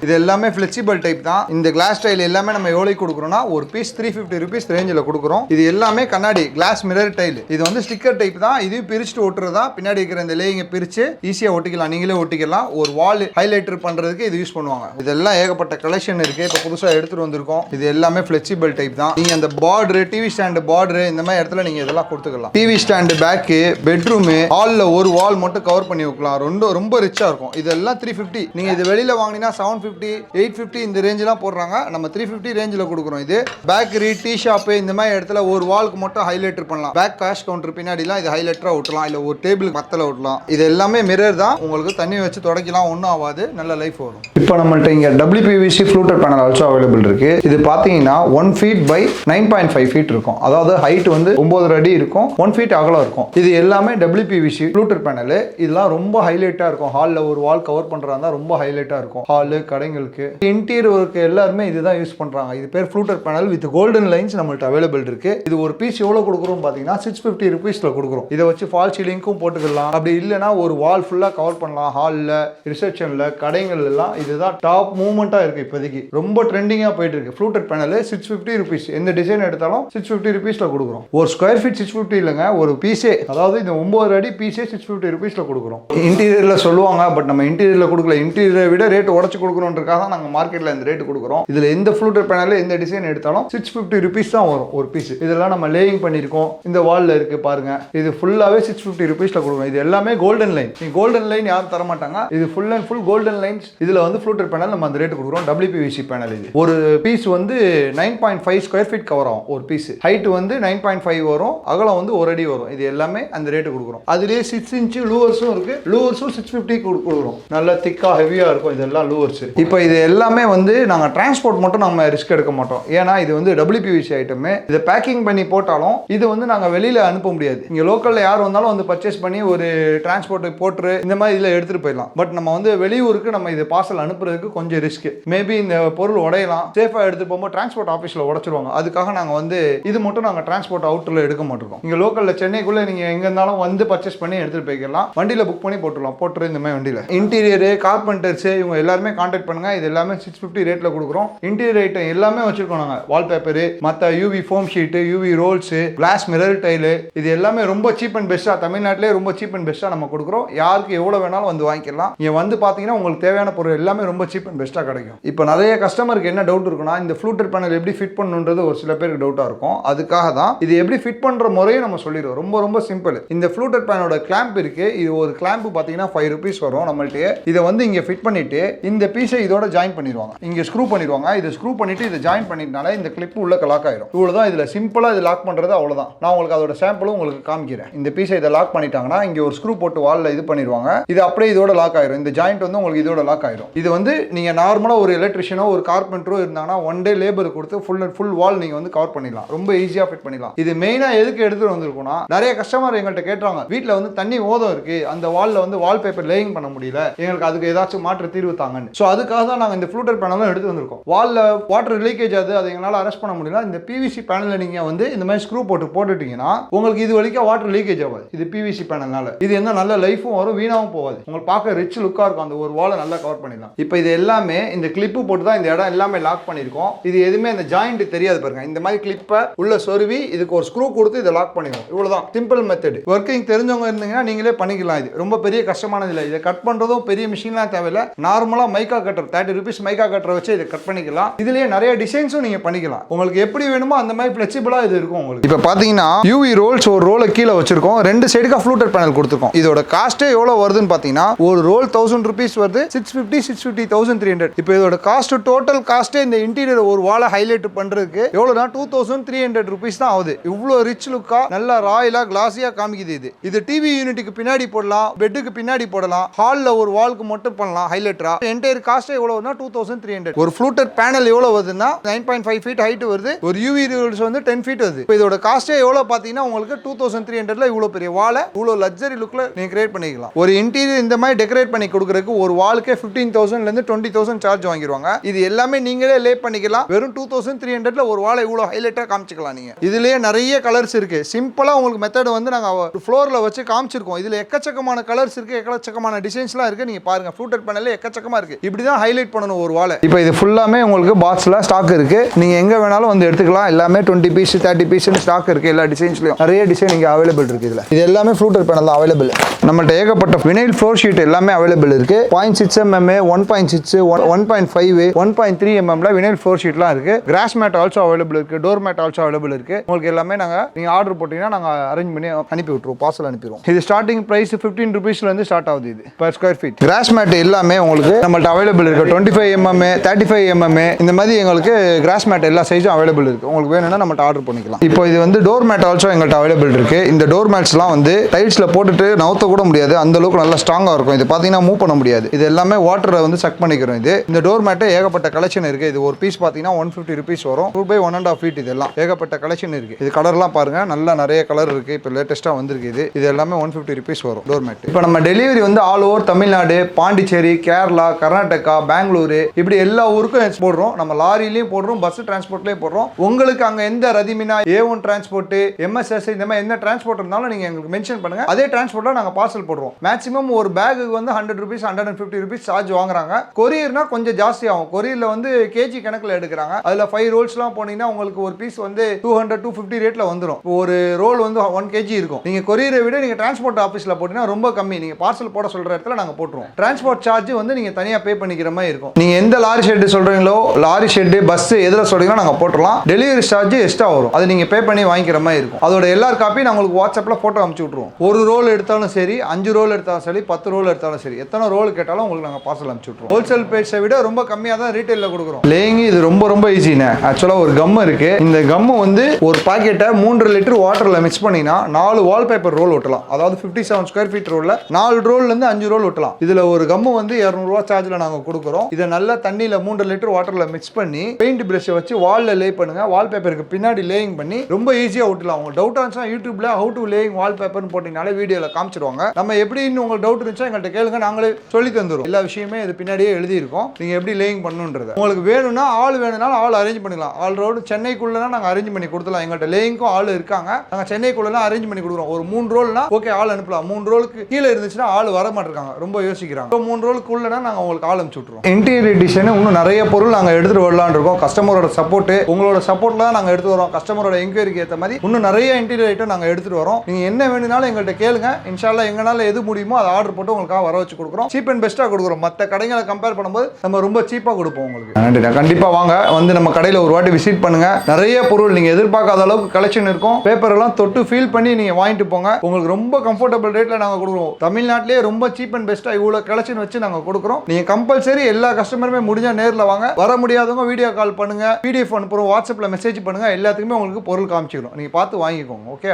இது எல்லாமே ஃபிளெக்சிபிள் டைப் தான். இந்த கிளாஸ் டைல் எல்லாமே நம்ம எவ்வளவு கொடுக்குறோம்னா ஒரு பீஸ் 350 ரூபீஸ் ரேஞ்சில் கொடுக்குறோம். இது எல்லாமே கண்ணாடி கிளாஸ் மிரர் டைல். இது வந்து ஸ்டிக்கர் டைப் தான். இது பிரிச்சுட்டு ஒட்டுறதா. பின்னாடி இருக்கிற இந்த லேயிங்க பிரிச்சு ஈஸியா ஒட்டிக்கலாம். நீங்களே ஒட்டிக்கலாம். ஒரு வால் ஹைலைட்டர் பண்றதுக்கு இது யூஸ் பண்ணுவாங்க. இதெல்லாம் ஏகப்பட்ட கலெக்ஷன் இருக்கு. இப்போ புதுசா எடுத்துட்டு வந்திருக்கோம். இது எல்லாமே ஃபிளெக்சிபிள் டைப் தான். நீங்க அந்த பார்டர், டிவி ஸ்டாண்ட் பார்டர் இந்த மாதிரி இடத்துல நீங்க இதெல்லாம் கொடுத்துக்கலாம். டிவி ஸ்டாண்ட், பேக், பெட்ரூம், ஹால்ல ஒரு வால் மட்டும் கவர் பண்ணி வைக்கலாம். ரொம்ப ரிச்சா இருக்கும். இதெல்லாம் 350. நீங்க இது வெளியில வாங்கினா 750, 850 இந்த ரேஞ்சிலாம் போடுறாங்க. நம்ம 350 ரேஞ்சில் கொடுக்குறோம். இது பேக்கரி, டீ ஷாப் இந்த மாதிரி இடத்துல ஒரு வால்க்கு மட்டும் ஹைலைட்டர் பண்ணலாம். பேக் கேஷ் கவுண்டர் பின்னாடிலாம் இது ஹைலைட்டரா ஒட்டலாம். இல்ல ஒரு டேபிள் பத்தல ஒட்டலாம். இது எல்லாமே மிரர் தான். உங்களுக்கு தண்ணி வச்சு தொடக்கலாம், ஒன்றும் ஆகாது, நல்ல லைஃப் வரும். இப்போ நம்மள்ட்ட இங்க WPVC ஃப்ளூட்டர் பேனல் ஆல்சோ அவைலபிள் இருக்கு. இது பாத்தீங்கன்னா 1 feet by 9.5 feet இருக்கும். அதாவது ஹைட் வந்து 9 அடி இருக்கும், 1 feet அகலம் இருக்கும். இது எல்லாமே WPVC ஃப்ளூட்டர் பேனல். இதெல்லாம் ரொம்ப ஹைலைட்டா இருக்கும். ஹால்ல ஒரு வால் கவர் பண்றதா ரொம்ப ஹைலைட்டா இருக்கும். ஹால், கடைங்களுக்கு, இன்டீரியர் ஒர்க் எல்லாருமே இதுதான் யூஸ் பண்றாங்க. இது பேர் ஃப்ளூட்டர் பேனல் வித் கோல்டன் லைன்ஸ் நம்மள்ட்ட அவைலபிள் இருக்கு. இது ஒரு பீஸ் எவ்வளவு கொடுக்குறோம் பாத்தீங்கன்னா 650 ரூபீஸ்ல கொடுக்குறோம். இதை வச்சு ஃபால் சீலிங்க்கும் போட்டுக்கலாம். அப்படி இல்லைன்னா ஒரு வால் ஃபுல்லா கவர் பண்ணலாம். ஹால்ல, ரிசப்ஷன்ல, கடைகள் எல்லாம் இதுதான் டாப் மூவ்மெண்டா இருக்கு. இப்போதைக்கு ரொம்ப ட்ரெண்டிங்கா போயிட்டு இருக்கு. ஃப்ளூட்டர் பேனல் 650 ரூபீஸ். எந்த டிசைன் எடுத்தாலும் 650 ரூபீஸ்ல கொடுக்குறோம். ஒரு ஸ்கொயர் ஃபீட் 650 இல்லைங்க, ஒரு பீஸே, அதாவது இந்த 9 அடி பீஸே 650 ரூபீஸ்ல கொடுக்குறோம். இன்டீரியர்ல சொல்லுவாங்க, பட் நம்ம இன்டீரியர்ல கொடுக்கல. இன்டீரியரை விட ரேட் உடச்சு கொடுக்கணுன்றதுக்காக தான் நாங்கள் மார்க்கெட்ல இந்த ரேட் கொடுக்குறோம். இதுல எந்த ஃப்ளூட்டர் பேனல் எந்த டிசைன் எடுத்தாலும் 650 ரூபீஸ் தான் வரும் ஒரு பீஸ். இதெல்லாம் நம்ம லேயிங் பண்ணிருக்கோம். இந்த வால்ல இருக்கு பாருங்க. இது ஃபுல்லாவே 650 ரூபீஸ்ல கொடுக்குறோம். இது எல்லாமே கோல்டன் லைன். கோல்டன் லைன் யாரும் தர மாட்டாங்க. இது full and full golden lines. இதுல வந்து ஃப்ளூட்டர் பேனல் நம்ம அந்த ரேட் கொடுக்குறோம். WPVC panel. இது ஒரு பீஸ் வந்து 9.5 ஸ்கொயர் ஃபீட் கவர் ஆகும். ஒரு பீஸ் ஹைட் வந்து 9.5 வரும், அகலம் வந்து 1 அடி வரும். இது எல்லாமே அந்த ரேட் கொடுக்குறோம். அதுலயே 6 இன்ச் லூவர்ஸும் இருக்கு. லூவர்ஸும் 650 கொடுக்குறோம். நல்ல திக்கா ஹெவியா இருக்கும். இதெல்லாம் லூவர்ஸ். இப்போ இது எல்லாமே வந்து நாங்க டிரான்ஸ்போர்ட் மட்டும் நம்ம ரிஸ்க் எடுக்க மாட்டோம். ஏன்னா இது வந்து WPVC ஐட்டம். இதை பேக்கிங் பண்ணி போட்டாலும் இது வந்து நாங்க வெளியில அனுப்ப முடியாது. இங்க லோக்கல்ல யார் வந்தாலும் வந்து பர்ச்சேஸ் பண்ணி ஒரு டிரான்ஸ்போர்ட் போட்டு இந்த மாதிரி இதுல எடுத்துட்டு போயிடலாம். பட் நம்ம வந்து வெளியூருக்கு நம்ம இது பார்சல் அனுப்புறதுக்கு கொஞ்சம் ரிஸ்க். மேபி இந்த பொருள் உடையலாம். சேஃபா எடுத்து போகும்போது டிரான்ஸ்போர்ட் ஆஃபீஸ்ல உடைச்சிருவாங்க. அதுக்காக நாங்க வந்து இது மட்டும் நாங்க டிரான்ஸ்போர்ட் அவுட்டர்ல எடுக்க மாட்டோம். இங்க லோக்கல்ல சென்னைக்குள்ள நீங்க எங்க இருந்தாலும் வந்து பர்ச்சேஸ் பண்ணி எடுத்துட்டு போய்க்கலாம். வண்டியில புக் பண்ணி போட்டுடலாம். போட்டு இந்த மாதிரி வண்டியில இன்டீரியர், கார்பெண்டர்ஸ் இவங்க எல்லாருமே கான்டாக்ட் பண்ணுங்க. இது எல்லாமே 650 ரேட்ல கொடுக்குறோம். இன்டீரியர் ஐட்டம் எல்லாமே வச்சிருக்கோம் நாங்க. வால்பேப்பர், மத்த UV foam sheet, UV rolls, glass mirror tile, இது எல்லாமே ரொம்ப சீப் அண்ட் பெஸ்டா, தமிழ்நாட்டிலே ரொம்ப சீப் அண்ட் பெஸ்டா நம்ம கொடுக்குறோம். யாருக்கு எவ்வளவு வேணாலும் வந்து வாங்கிக்கலாம். இங்க வந்து பாத்தீங்கன்னா உங்களுக்கு தேவையான பொருள் எல்லாமே ரொம்ப சீப் அண்ட் பெஸ்டா கிடைக்கும். இப்போ நிறைய கஸ்டமருக்கு என்ன டவுட் இருக்குன்னா, இந்த ஃப்ளூட்டர் பேனல் எப்படி ஃபிட் பண்ணணுன்றது ஒரு சில பேருக்கு டவுட்டா இருக்கும். அதுக்காக தான் இது எப்படி ஃபிட் பண்ற முறையை நம்ம சொல்லிடுவோம். ரொம்ப ரொம்ப சிம்பிள். இந்த ஃப்ளூட்டர் பேனோட கிளாம்ப் இருக்கு. இது ஒரு கிளாம்ப் பாத்தீங்கன்னா 5 ரூபீஸ் வரும் நம்மள்ட்ட. இதை வந்து இங்க ஃபிட் பண்ணிட்டு இந்த பீஸை இதோட ஜாயின் பண்ணிடுவாங்க. இங்க ஸ்க்ரூ பண்ணிடுவாங்க. இதை ஸ்க்ரூ பண்ணிட்டு இதை ஜாயின் பண்ணிட்டனால இந்த கிளிப் உள்ள லாக் ஆயிடும். இவ்வளவுதான். இதுல சிம்பிளா இது லாக் பண்றது அவ்வளவுதான். நான் உங்களுக்கு அதோட சாம்பிளும் உங்களுக்கு காமிக்கிறேன். இந்த பீஸை இதை லாக் பண்ணிட்டாங்கன்னா இங்க ஒரு ஸ்க்ரூ போட்டு வால்ல இது பண்ணிடுவாங்க. இது அப்படியே இதோட லாக் ஆயிடும். இந்த ஜாயிண்ட் வந்து உங்களுக்கு இதோட லாக் ஆயிடும். இது வந்து நீங்க நார்மலா ஒரு எலக்ட்ரிஷியனோ ஒரு கார்பெண்டரோ இருந்தாங்கன்னா 1 டே லேபர் கொடுத்து ஃபுல் அண்ட் ஃபுல் வால் நீங்க வந்து கவர் பண்ணிடலாம். ரொம்ப ஈஸியா ஃபிட் பண்ணிடலாம். இது மெயினா எதுக்கு எடுத்துட்டு வந்திருக்கோம்னா, நிறைய கஸ்டமர் எங்கள்கிட்ட கேட்டாங்க, வீட்டுல வந்து தண்ணி ஓதம் இருக்கு, அந்த வால்ல வந்து வால் பேப்பர் லேயிங் பண்ண முடியல, எங்களுக்கு அதுக்கு ஏதாச்சும் மாற்று தீர்வு தாங்கன்னு. சோ அதுக்காக தான் நாங்க இந்த ஃப்ளூட்டர் பேனலும் எடுத்து வந்திருக்கோம். வால்ல வாட்டர் லீக்கேஜ் ஆகுது, அதை எங்களால அரெஸ்ட் பண்ண முடியல. இந்த PVC பேனல்ல நீங்க வந்து இந்த மாதிரி ஸ்க்ரூ போட்டுட்டீங்கன்னா உங்களுக்கு இது வரைக்கும் வாட்டர் லீக்கேஜ் ஆகாது. இது PVC பேனல்னால இது என்ன நல்ல லைஃபும் வரும், வீணாவும் போகாது. உங்களுக்கு பார்க்க ரிச் லுக்கா இருக்கும். அந்த ஒரு வாலை நல்லா கவர் பண்ணிடலாம். இப்போ இது எல்லாமே இந்த கிளிப்பு போட்டு தான் இந்த இடம் எல்லாமே லாக் பண்ணிருக்கோம். இது எதுவுமே இந்த ஜாயிண்ட் தெரியாது பாருங்க. இந்த மாதிரி கிளிப்பை உள்ள சொருவி இதுக்கு ஒரு ஸ்க்ரூ கொடுத்து இதை லாக் பண்ணிடும். இவ்வளவுதான் சிம்பிள் மெத்தட். ஒர்க்கிங் தெரிஞ்சவங்க இருந்தீங்கன்னா நீங்களே பண்ணிக்கலாம். இது ரொம்ப பெரிய கஷ்டமானது இல்லை. இதை கட் பண்றதும் பெரிய மிஷின்லாம் தேவையில்லை. நார்மலா மைக்கா கட்டர் 30 rupees மைக்கா கட்டரை வச்சு இதை கட் பண்ணிக்கலாம். இதுலயே நிறைய டிசைன்ஸும் நீங்க பண்ணிக்கலாம். உங்களுக்கு எப்படி வேணுமோ அந்த மாதிரி ஃபிளெக்சிபிளா இது இருக்கும் உங்களுக்கு. இப்போ பாத்தீங்கன்னா யூவி ரோல்ஸ் ஒரு ரோலை கீழே வச்சிருக்கோம். 2 சைடுக்கு ஃப்ளூட்டட் பேனல் கொடுத்துருக்கோம். இதோட காஸ்ட்டே எவ்வளவு வருதுன்னு பாத்தீங்கன்னா ஒரு ரோல் 1000 rupees வருது. 650 1300. இப்போ இதோட காஸ்ட் டோட்டல் காஸ்ட்டே இந்த இன்டீரியர் ஒரு வாலை ஹைலைட் பண்றதுக்கு எவ்வளவுனா 2300 rupees தான் ஆகுது. இவ்வளவு ரிச் லுக்கா நல்லா ராயலா கிளாஸியா காமிக்குது. இது டிவி யூனிட்டுக்கு பின்னாடி போடலாம், பெட்டுக்கு பின்னாடி போடலாம், ஹால்ல ஒரு வால்க்கு மட்டும் பண்ணலாம் ஹைலைட்டரா. Entire cast எவ்வளவுனா 2300. ஒரு ஃப்ளூட்டட் பேனல் எவ்வளவு வருதுன்னா 9.5 feet ஹைட் வருது. ஒரு யூவி ரோல்ஸ் வந்து 10 feet வருது. இப்போ இதோட காஸ்ட்டே எவ்வளவு பாத்தீங்கன்னா உங்களுக்கு 2300ல இவ்வளவு பெரிய வாலை இவ்வளவு லக்ஸரி லுக்ல நீங்க கிரியேட் பண்ணிக்கலாம். ஒரு இன்டீரியர் இந்த மாதிரி டெக்கரேட் பண்ணி கொடுக்கறதுக்கு ஒரு வாலுக்கே 15,000 ல இருந்து 20,000 சார்ஜ் வாங்கிடுவாங்க. இது எல்லாமே நீங்களே லே பண்ணிக்கலாம். வெறும் 2300ல ஒரு வாலை இவ்வளவு ஹைலைட்டா காமிச்சிக்கலாம். நீங்க இதுலயே நிறைய கலர்ஸ் இருக்கு. சிம்பிளா உங்களுக்கு மெத்தட் வந்து நாங்க ஃப்ளோர்ல வச்சு காமிச்சிருக்கோம். இதுல எக்கச்சக்கமான கலர்ஸ் இருக்கு, எக்கச்சக்கமான டிசைன்ஸ்லாம் இருக்கு. நீங்க பாருங்க ஃப்ளூட்டட் பேனல்ல எக்கச்சக்கமா இருக்கு. இப்படி தான் ஹைலைட் பண்ணனும் ஒரு வாலை. இப்போ இது ஃபுல்லாமே உங்களுக்கு பாக்ஸ்ல ஸ்டாக் இருக்கு. நீங்க எங்க வேணாலும் வந்து எடுத்துக்கலாம். எல்லாமே 20 piece 30 piece ஸ்டாக் இருக்கு. எல்லா டிசைன்ஸ்லயும் நிறைய டிசைன் இங்க அவைலபிள் இருக்கு. இதுல இது எல்லாமே ஃப்ளூட்டட் பேனல் தான் அவைலபிள். நம்மள்ட்ட ஏகப்பட்ட வினைல் ஃப்ளோர் ஷீட் எல்லாமே அவைலபிள் இருக்கு. 0.6 mm 1.6 1.5 1.3 mm ல வினைல் ஃப்ளோர் ஷீட்லாம் இருக்கு. கிராஸ் மேட் ஆல்சோ அவைலபிள் இருக்கு. டோர் மேட் ஆல்சோ அவைலபிள் இருக்கு. உங்களுக்கு எல்லாமே நீங்க ஆர்டர் போட்டீங்கன்னா நாங்க அரேஞ்ச் பண்ணி அனுப்பி விட்டுருவோம். பார்சல் அனுப்பிடுவோம். இது ஸ்டார்டிங் பிரைஸ் 15 rupees ல இருந்து ஸ்டார்ட் ஆகுது. இது per square feet. Grass mat எல்லாமே உங்களுக்கு நம்மள்ட்ட அவைலபிள் இருக்கு. 25 mm 35 mm இந்த மாதிரி எங்களுக்கு கிராஸ் மேட் எல்லா சைஸும் அவைலபிள் இருக்கு. உங்களுக்கு வேணும்னா நம்மள்ட்ட ஆர்டர் பண்ணிக்கலாம். இப்போ இது வந்து டோர் மேட் ஆல்சோ எங்கள்ட்ட அவைலபிள் இருக்கு. இந்த டோர் மேட்ஸ்லாம் வந்து டைல்ஸ்ல போட்டுட்டு நவுத்த கூட முடியாது. அந்த அளவுக்கு நல்லா ஸ்ட்ராங்கா இருக்கும். இது பாத்தீங்கன்னா மூவ் பண்ண முடியாது. இது எல்லாமே வாட்டரை வந்து சக் பண்ணிக்கிறோம். இது இந்த டோர் மேட் ஏகப்பட்ட கலெக்ஷன் இருக்கு. இது ஒரு பீஸ் பாத்தீங்கன்னா 150 rupees வரும். 2 by 1.5 feet. இதெல்லாம் ஏகப்பட்ட கலெக்ஷன் இருக்கு. இது கலர்லாம் பாருங்க, நல்லா நிறைய கலர் இருக்கு. இப்போ லேட்டஸ்டா வந்திருக்கு. இது எல்லாமே 150 rupees வரும் டோர் மேட். இப்போ நம்ம டெலிவரி வந்து ஆல் ஓவர் தமிழ்நாடு, பாண்டிச்சேரி, கேரளா, கர்நாடகா, பெங்களூரு இப்படி எல்லா ஊருக்கும் போடுறோம். நம்ம லாரிலையும் போடுறோம், பஸ் டிரான்ஸ்போர்ட்லயும் போடுறோம். உங்களுக்கு அங்க எந்த ரதிமினா A1 டிரான்ஸ்போர்ட், MSS இந்த மாதிரி எந்த டிரான்ஸ்போர்ட் இருந்தாலும் நீங்க எங்களுக்கு மென்ஷன் பண்ணுங்க. அதே டிரான்ஸ்போர்ட்ல நாங்க பார்சல் போடுறோம். மேக்ஸிமம் ஒரு பேக்குக்கு வந்து 100 rupees 150 rupees சார்ஜ் வாங்குறாங்க. கொரியர்னா கொஞ்சம் ஜாஸ்தி ஆகும். கொரியர்ல வந்து கேஜி கணக்குல எடுக்கிறாங்க. அதுல 5 ரோல்ஸ்லாம் போனீங்கன்னா உங்களுக்கு ஒரு பீஸ் வந்து 200 250 ரேட்ல வந்துடும். ஒரு ரோல் வந்து 1 kg இருக்கும். நீங்க கொரியரை விட நீங்க டிரான்ஸ்போர்ட் ஆபீஸ்ல போட்டீங்கன்னா ரொம்ப கம்மி. நீங்க பார்சல் போட சொல்ற இடத்துல நாங்க போட்டுருவோம். டிரான்ஸ்போர்ட் சார்ஜ் வந்து நீங்க தனியா பே பண்ணிக்கிற மாதிரி இருக்கும். நீங்க எந்த லாரி ஷெட் சொல்றீங்களோ, லாரி ஷெட், பஸ் எதுல சொல்றீங்களோ நாங்க போட்டுறலாம். டெலிவரி சார்ஜ் எக்ஸ்ட்ரா வரும். அது நீங்க பே பண்ணி வாங்கிக்கிற மாதிரி இருக்கும். அதோட எல்லா காப்பி நான் உங்களுக்கு வாட்ஸ்அப்ல போட்டோ அனுப்பிச்சு விட்டுருவோம். ஒரு ரோல் எடுத்தாலும் சரி, 5 ரோல் எடுத்தாலும் சரி, 10 ரோல் எடுத்தாலும் சரி, எத்தனை ரோல் கேட்டாலும் உங்களுக்கு நாங்க பார்சல் அனுப்பிச்சு விட்டுருவோம். ஹோல்சேல் பிரைஸை விட ரொம்ப கம்மியா தான் ரீட்டைல்ல கொடுக்குறோம். லேயிங் இது ரொம்ப ஈஸிங்க. ஆக்சுவலா ஒரு கம் இருக்கு. இந்த கம் வந்து ஒரு பாக்கெட்டை 3 லிட்டர் வாட்டர்ல மிக்ஸ் பண்ணினா 4 வால்பேப்பர் ரோல் ஒட்டலாம். அதாவது 57 ஸ்கொயர் ஃபீட் ரோல்ல 4 ரோல்ல இருந்து 5 ரோல் ஒட்டலாம். இதுல ஒரு கம் வந்து 200 ரூபாய் சார்ஜ்ல நாங்க கொடுக்குறோம். இதை நல்லா தண்ணியில 3 லிட்டர் வாட்டர்ல மிக்ஸ் பண்ணி பெயிண்ட் பிரஷ் வச்சு வால்ல லே பண்ணுங்க. வால்பேப்பருக்கு பின்னாடி லேயிங் பண்ணி ரொம்ப ஈஸியா ஒட்டலாம். உங்களுக்கு டவுட் இருந்துச்சுன்னா யூடியூப்ல ஹவு டு லேயிங் வால்பேப்பர்னு போட்டீங்கனாலே வீடியோல காமிச்சிடுவாங்க. நம்ம எப்படின்னு உங்களுக்கு டவுட் இருந்துச்சா எங்கள்கிட்ட கேளுங்க, நாங்களே சொல்லி தந்துரும். எல்லா விஷயமே இது பின்னாடியே எழுதி இருக்கும். நீங்க எப்படி லேயிங் பண்ணணும்ன்றது. உங்களுக்கு வேணும்னா ஆள் வேணும்னாலும் ஆள் அரேஞ்ச் பண்ணிக்கலாம். ஆல் ரோடு சென்னைக்குள்ளனா நாங்க அரேஞ்ச் பண்ணி கொடுத்துலாம். எங்கள்கிட்ட லேயிங்க்கும் ஆள் இருக்காங்க. நாங்க சென்னைக்குள்ளலாம் அரேஞ்ச் பண்ணி கொடுக்குறோம். ஒரு 3 ரோல்னா ஓகே ஆள் அனுப்பலாம். 3 ரோலுக்கு கீழே இருந்துச்சுன்னா ஆள் வர மாட்டாங்க, ரொம்ப யோசிக்கிறாங்க. 3 ரோலுக்கு உள்ளனா நாங்க உங்களுக்கு ஆள் அனுப்பிச்சு விட்டுருவோம். இன்டீரியர் டிசைன் இன்னும் நிறைய பொருள் நாங்க எடுத்துட்டு வரலாம்னு இருக்கோம். கஸ்டமரோட சப்போர்ட், உங்களோட சப்போர்ட்ல தான் நாங்க எடுத்து வரோம். கஸ்டமரோட என்கொயரிக்கு ஏற்ற மாதிரி இன்னும் நிறைய இன்டீரியர் ஐட்டம் நாங்க எடுத்துட்டு வரோம். நீங்க என்ன வேணும்னாலும் எங்கள்கிட்ட கேளுங்க. இன்ஷால்லா எங்கனால எது முடியுமோ அதை ஆர்டர் போட்டு உங்களுக்காக வர வச்சு கொடுக்குறோம். சீப் அண்ட் பெஸ்ட்டாக கொடுக்குறோம். மற்ற கடைகளை கம்பேர் பண்ணும்போது நம்ம ரொம்ப சீப்பாக கொடுப்போம் உங்களுக்கு. கண்டிப்பாக வாங்க, வந்து நம்ம கடையில் ஒரு வாட்டி விசிட் பண்ணுங்க. நிறைய பொருள் நீங்கள் எதிர்பார்க்காத அளவுக்கு கலெக்ஷன் இருக்கும். பேப்பர் எல்லாம் தொட்டு ஃபீல் பண்ணி நீங்கள் வாங்கிட்டு போங்க. உங்களுக்கு ரொம்ப கம்ஃபர்டபுள் ரேட்டில் நாங்கள் கொடுக்குறோம். தமிழ்நாட்டிலே ரொம்ப சீப் அண்ட் பெஸ்ட்டாக இவ்வளோ கலெக்ஷன் வச்சு நாங்கள் கொடுக்குறோம். நீங்கள் கம்பல்சரி எல்லா கஸ்டமருமே முடிஞ்சால் நேரில் வாங்க. வர முடியாதவங்க வீடியோ கால் பண்ணுங்க, PDF அனுப்புகிறோம், வாட்ஸ்அப்பில் மெசேஜ் பண்ணுங்க. எல்லாத்துக்குமே உங்களுக்கு பொருள் காமிச்சிக்கிறோம். நீங்கள் பார்த்து வாங்கிக்கோங்க. ஓகே.